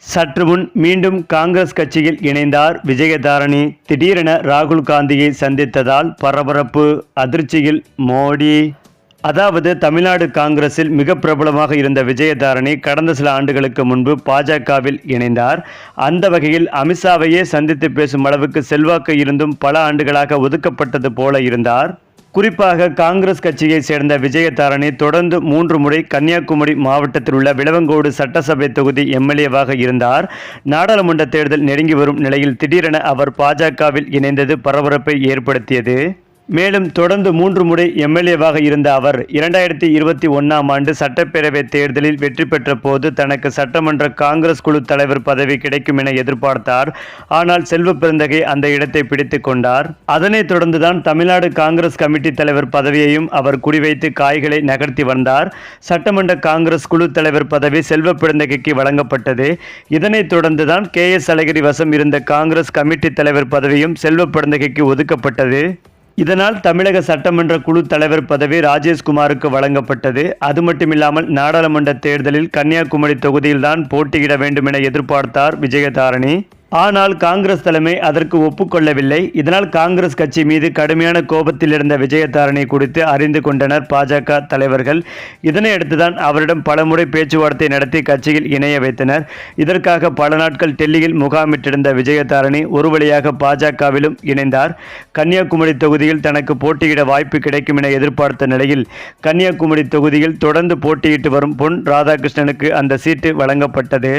சற்று முன் மீண்டும் காங்கிரஸ் கட்சியில் இணைந்தார் விஜயதாரணி. திடீரென ராகுல் காந்தியை சந்தித்ததால் பரபரப்பு, அதிர்ச்சியில் மோடி. அதாவது தமிழ்நாடு காங்கிரஸில் மிக பிரபலமாக இருந்த விஜயதாரணி கடந்த சில ஆண்டுகளுக்கு முன்பு பாஜகவில் இணைந்தார். அந்த வகையில் அமித்ஷாவையே சந்தித்து பேசும் அளவுக்கு செல்வாக்கு இருந்தும் பல ஆண்டுகளாக ஒதுக்கப்பட்டது போல இருந்தார். குறிப்பாக காங்கிரஸ் கட்சியை சேர்ந்த விஜயதாரணி தொடர்ந்து 3 முறை கன்னியாகுமரி மாவட்டத்தில் உள்ள விளவங்கோடு சட்டசபை தொகுதி எம்எல்ஏவாக இருந்தார். நாடாளுமன்ற தேர்தல் நெருங்கி வரும் நிலையில் திடீரென அவர் பாஜகவில் இணைந்தது பரபரப்பை ஏற்படுத்தியது. மேலும் தொடர்ந்து 3 முறை எம்எல்ஏவாக இருந்த அவர் 2021ஆம் ஆண்டு சட்டப்பேரவை தேர்தலில் வெற்றி பெற்ற போது தனக்கு சட்டமன்ற காங்கிரஸ் குழு தலைவர் பதவி கிடைக்கும் என எதிர்பார்த்தார். ஆனால் செல்வ பெருந்தகை அந்த இடத்தை பிடித்து கொண்டார். அதனைத் தொடர்ந்துதான் தமிழ்நாடு காங்கிரஸ் கமிட்டி தலைவர் பதவியையும் அவர் குறிவைத்து காய்களை நகர்த்தி வந்தார். சட்டமன்ற காங்கிரஸ் குழு தலைவர் பதவி செல்வ பெருந்தகைக்கு வழங்கப்பட்டது. இதனைத் தொடர்ந்துதான் KS அழகிரி வசம் இருந்த காங்கிரஸ் கமிட்டி தலைவர் பதவியும் செல்வ பெருந்தகைக்கு ஒதுக்கப்பட்டது. இதனால் தமிழக சட்டமன்ற குழு தலைவர் பதவி ராஜேஷ்குமாருக்கு வழங்கப்பட்டது. அது மட்டுமில்லாமல் நாடாளுமன்ற தேர்தலில் கன்னியாகுமரி தொகுதியில்தான் போட்டியிட வேண்டும் என எதிர்பார்த்தார் விஜயதாரணி. ஆனால் காங்கிரஸ் தலைமை அதற்கு ஒப்புக்கொள்ளவில்லை. இதனால் காங்கிரஸ் கட்சி மீது கடுமையான கோபத்தில் இருந்த விஜயதாரணி குறித்து அறிந்து கொண்டனர் பாஜக தலைவர்கள். இதனையடுத்துதான் அவரிடம் பலமுறை பேச்சுவார்த்தை நடத்தி கட்சியில் இணைய வைத்தனர். இதற்காக பல நாட்கள் டெல்லியில் முகாமிட்டிருந்த விஜயதாரணி ஒரு வழியாக பாஜகவிலும் இணைந்தார். கன்னியாகுமரி தொகுதியில் தனக்கு போட்டியிட வாய்ப்பு கிடைக்கும் என எதிர்பார்த்த நிலையில் கன்னியாகுமரி தொகுதியில் தொடர்ந்து போட்டியிட்டு வரும் பொன் ராதாகிருஷ்ணனுக்கு அந்த சீட்டு வழங்கப்பட்டது.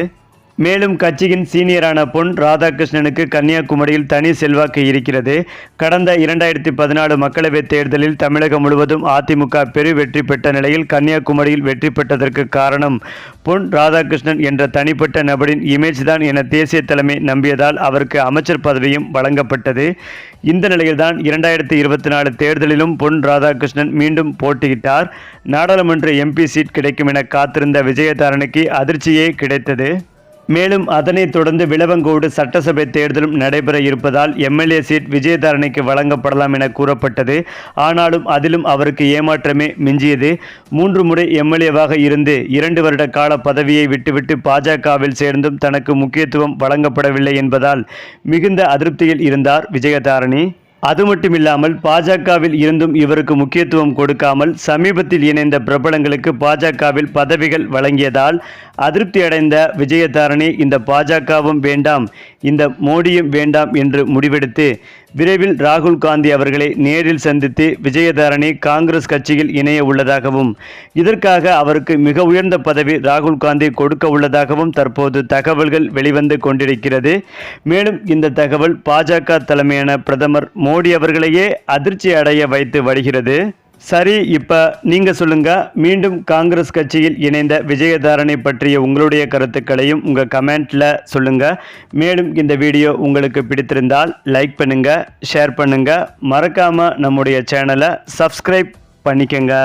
மேலும் கட்சியின் சீனியரான பொன் ராதாகிருஷ்ணனுக்கு கன்னியாகுமரியில் தனி செல்வாக்கு இருக்கிறது. கடந்த 2014 மக்களவைத் தேர்தலில் தமிழகம் முழுவதும் அதிமுக பெரு வெற்றி பெற்ற நிலையில் கன்னியாகுமரியில் வெற்றி பெற்றதற்கு காரணம் பொன் ராதாகிருஷ்ணன் என்ற தனிப்பட்ட நபரின் இமேஜ் தான் என தேசிய தலைமை நம்பியதால் அவருக்கு அமைச்சர் பதவியும் வழங்கப்பட்டது. இந்த நிலையில்தான் 2024 தேர்தலிலும் பொன் ராதாகிருஷ்ணன் மீண்டும் போட்டியிட்டார். நாடாளுமன்ற MP சீட் கிடைக்கும் என காத்திருந்த விஜயதாரணிக்கு அதிர்ச்சியே கிடைத்தது. மேலும் அதனைத் தொடர்ந்து விளவங்கோடு சட்டசபை தேர்தலும் நடைபெற இருப்பதால் MLA சீட் விஜயதாரணிக்கு வழங்கப்படலாம் என கூறப்பட்டது. ஆனாலும் அதிலும் அவருக்கு ஏமாற்றமே மிஞ்சியது. 3 முறை MLAவாக இருந்து 2 வருட கால பதவியை விட்டுவிட்டு பாஜகவில் சேர்ந்தும் தனக்கு முக்கியத்துவம் வழங்கப்படவில்லை என்பதால் மிகுந்த அதிருப்தியில் இருந்தார் விஜயதாரணி. அது மட்டுமில்லாமல் பாஜகவில் இருந்தும் இவருக்கு முக்கியத்துவம் கொடுக்காமல் சமீபத்தில் இணைந்த பிரபலங்களுக்கு பாஜகவில் பதவிகள் வழங்கியதால் அதிருப்தி அடைந்த விஜயதாரணி இந்த பாஜகவும் வேண்டாம், இந்த மோடியும் வேண்டாம் என்று முடிவெடுத்து விரைவில் ராகுல் காந்தி அவர்களை நேரில் சந்தித்து விஜயதாரணி காங்கிரஸ் கட்சியில் இணைய உள்ளதாகவும் இதற்காக அவருக்கு மிக உயர்ந்த பதவி ராகுல் காந்தி கொடுக்க உள்ளதாகவும் தற்போது தகவல்கள் வெளிவந்து கொண்டிருக்கிறது. மேலும் இந்த தகவல் பாஜக தலைமையான பிரதமர் மோடி அவர்களையே அதிர்ச்சி அடைய வைத்து வருகிறது. சரி, இப்போ நீங்கள் சொல்லுங்கள், மீண்டும் காங்கிரஸ் கட்சியில் இணைந்த விஜயதாரணி பற்றிய உங்களுடைய கருத்துக்களையும் உங்கள் கமெண்ட்டில் சொல்லுங்கள். மேலும் இந்த வீடியோ உங்களுக்கு பிடித்திருந்தால் லைக் பண்ணுங்கள், ஷேர் பண்ணுங்கள், மறக்காமல் நம்முடைய சேனலை சப்ஸ்கிரைப் பண்ணிக்கங்க.